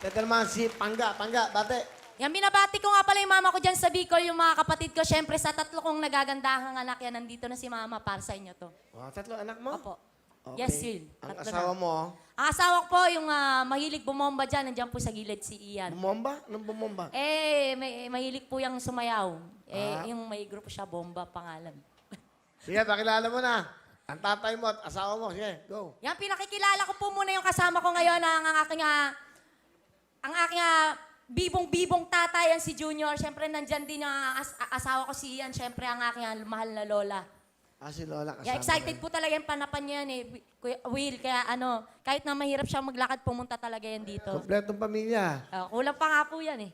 Ito naman si Pangga. Pangga, bate. Yan, binabati ko nga pala yung mama ko dyan sa Bicol, yung mga kapatid ko. Siyempre, sa tatlo kong nagagandahang anak yan, nandito na si mama para sa inyo to. Oh, tatlo anak mo? Opo. Okay. Yes, Will. Ang Tatlo asawa na. mo, Ang asawa ko po, yung mahilig bumomba dyan, nandiyan po sa gilid si Ian. bumomba? Anong bumomba? Mahilig po yung sumayaw. Ah. Yung may grupo siya, Bomba pangalan. Sige, pakilala mo na. Ang tatay mo at asawa mo. Sige, go. Yan, pinakikilala ko po muna yung kasama ko ngayon, ang aking bibong-bibong tatay, yan si Junior. Siyempre, nandyan din yung asawa ko si Ian. Siyempre, ang aking mahal na lola. Si Lola kasama. Yeah, excited po talaga yung panapan niya yan eh, Kuya Will. Kaya kahit na mahirap siya maglakad, pumunta talaga yan dito. Kompletong pamilya. Kulang pa nga po yan eh.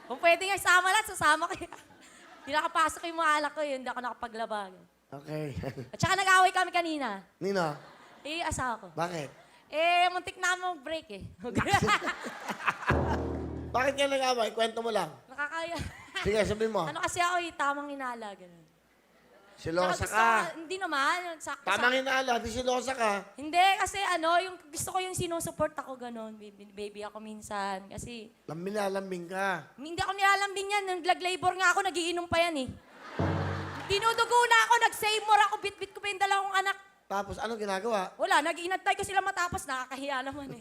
Kung pwede nga isama lahat, sasama ko yan. Hindi nakapasok yung mga alak ko yun, hindi ako nakapaglaba. Okay. At saka nag-away kami kanina. Nino, Asawa ko. bakit? Muntik na mag-break eh. Bakit ka nag-away? Kwento mo lang. Nakakaya. Sige, sabihin mo. Ano kasi ako tamang inala, ganun. Silosa Tsaka ka. hindi naman. Sakto, Tamang inala, di silosa ka. Hindi, kasi yung gusto ko yung sinusupport ako ganun. Baby ako minsan. Kasi Lambing ka. hindi ako nilalambing yan. Nung lag labor nga ako, nagiinom pa yan eh. Dinudugo na ako, nag-save more ako, bit-bit ko pa yung dalawang anak. Tapos, anong ginagawa? Wala, nag-iinantay ko sila matapos, nakakahiya naman eh.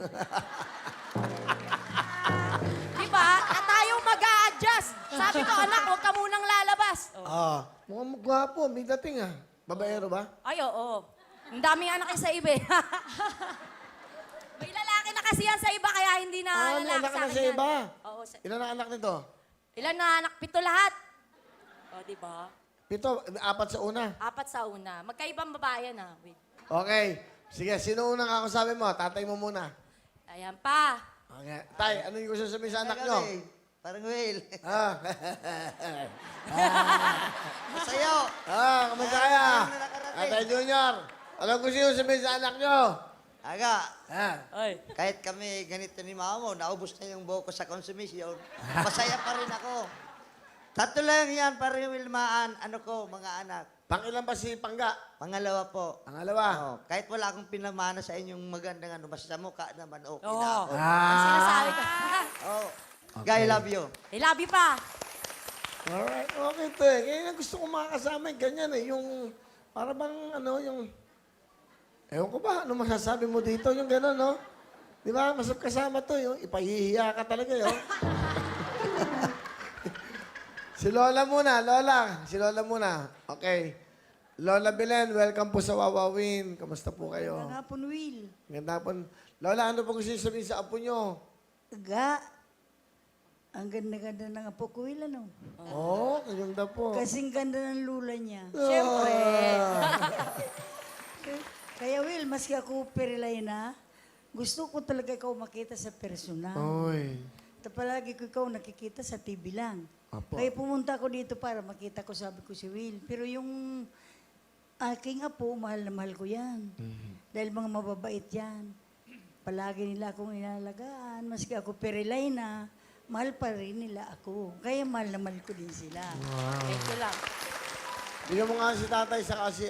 Diba? At tayo mag-a-adjust. Sabi ko, anak, huwag ka munang lalabas. Mukhang gwapo, may dating ah. Babaero ba? Ay, oo. Ang daming anak sa iba eh. May lalaki na kasi yan sa iba, kaya hindi na may lalaki anak sa na akin sa yan. iba. Oo. Ilan ang anak nito? Ilan na anak? 7 lahat. O, diba? 7, 4 sa una. 4 sa una. Magkaibang babae na. Wait. Okay. Sige, sino unang kakasabi mo? Tatay mo muna. Ayan pa. Okay. Tay, ano yung gusto sabihin sa anak nyo? Parang Will. Ah. Masayo. Kamusta kaya? Tatay Junior. Ano gusto yung sabihin sa anak nyo? Aga, Ay. kahit kami ganito ni mama mo, naubos na yung buhok ko sa konsumisyon, masaya pa rin ako. Tatlo lang yan, parang Wilmaan, mga anak. Pangilan ba si Pangga? Pangalawa po. Pangalawa. Kahit wala akong pinamana sa inyong magandang basta sa mukha naman, okay Oo. na ako. Ang sinasabi ko. Guy, love you. I love you pa. Alright, okay to eh. Kaya gusto ko makakasama yung ganyan eh. Yung, para bang yung... Ewan ko ba, ano masasabi mo dito? Yung gano'n, no? Di ba, masarap kasama to. Yung ipahihiya ka talaga, yun. Si Lola muna, Lola. Si Lola muna. Okay. Lola Belen, welcome po sa Wawawin. Kamusta po kayo? Magandang hapon, Will. Magandang hapon. Lola, ano po gusto niyo sabihin sa apo niyo? Aga, ang ganda-ganda ng apo ko, Will, ano? Oh, kaganda po. Kasing ganda ng lula niya. Siyempre. Kaya, Will, maski ako perilay na, gusto ko talaga ikaw makita sa personal. Oy. Palagi ko ikaw nakikita sa TV lang. Apo. Kaya pumunta ako dito para makita ko, sabi ko si Will. Pero yung aking apo, mahal na mahal ko yan. Dahil mga mababait yan. Palagi nila akong inalagaan. Maski ako perilay na, mahal pa rin nila ako. Kaya mahal na mahal ko din sila. Thank you lang. Bigyan mo nga si tatay sa kasi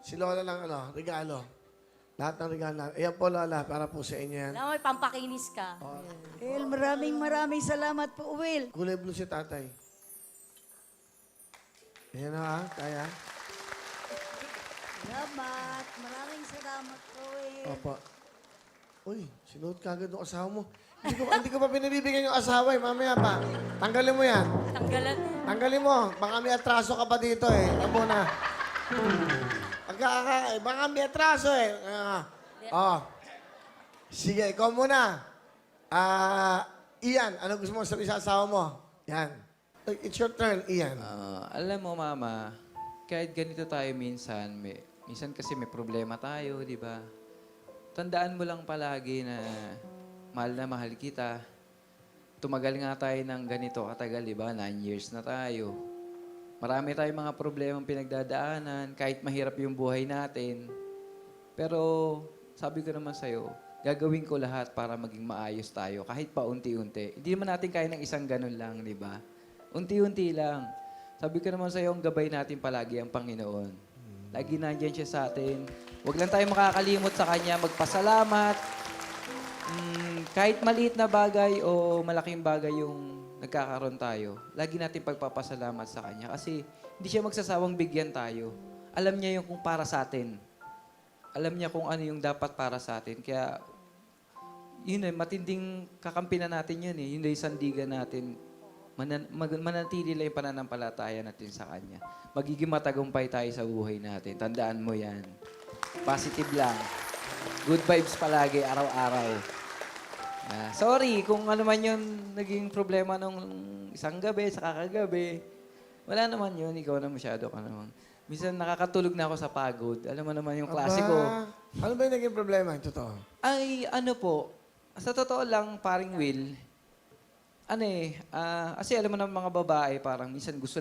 si Lola ng regalo. Lahat ng regalo namin. Ayan po, Lola, para po sa inyo yan. Alam mo, may pampakinis ka. Will, maraming salamat po, Will. Kulay blue si tatay. Ayan na kaya. Salamat. Maraming salamat po, Will. Opo. Uy, sinuot ka agad ng asawa mo. Hindi ko pa pinabibigyan yung asawa eh. Mamaya pa. Tanggalin mo yan. Tanggalan. Tanggalin mo. Baka may atraso ka pa dito eh. Alam mo na. Baka may atraso eh. Sige, ikaw muna. Ian, ano gusto mo sabihin sa asawa mo? Yan. It's your turn, Ian. Alam mo, Mama, kahit ganito tayo minsan, minsan kasi may problema tayo, di ba? Tandaan mo lang palagi na mahal kita. Tumagal nga tayo ng ganito katagal, di ba? 9 years na tayo. Marami tayong mga problemang pinagdadaanan, kahit mahirap yung buhay natin. Pero sabi ko naman sa'yo, gagawin ko lahat para maging maayos tayo, kahit pa unti-unti. Hindi naman natin kaya ng isang ganun lang, di ba? Unti-unti lang. Sabi ko naman sa'yo, ang gabay natin palagi ang Panginoon. Lagi nandyan siya sa atin. Huwag lang tayo makakalimot sa Kanya, magpasalamat. kahit maliit na bagay o malaking bagay yung nagkakaroon tayo, lagi natin pagpapasalamat sa Kanya. Kasi hindi siya magsasawang bigyan tayo. Alam niya yung kung para sa atin. Alam niya kung ano yung dapat para sa atin. Kaya, yun eh, matinding kakampinan natin yun eh. Yun yung sandigan natin. Manatili lang yung pananampalataya natin sa Kanya. Magiging matagumpay tayo sa buhay natin. Tandaan mo yan. Positive lang. Good vibes palagi, araw-araw. Sorry kung ano man yung naging problema nung isang gabi, sa kakagabi. Wala naman yun. Ikaw na masyado ka naman. Minsan nakakatulog na ako sa pagod. Alam mo naman yung klase ko. Ano ba yung naging problema? Yung totoo? Ay, ano po. Sa totoo lang, paring Will, kasi alam mo naman mga babae, parang minsan gusto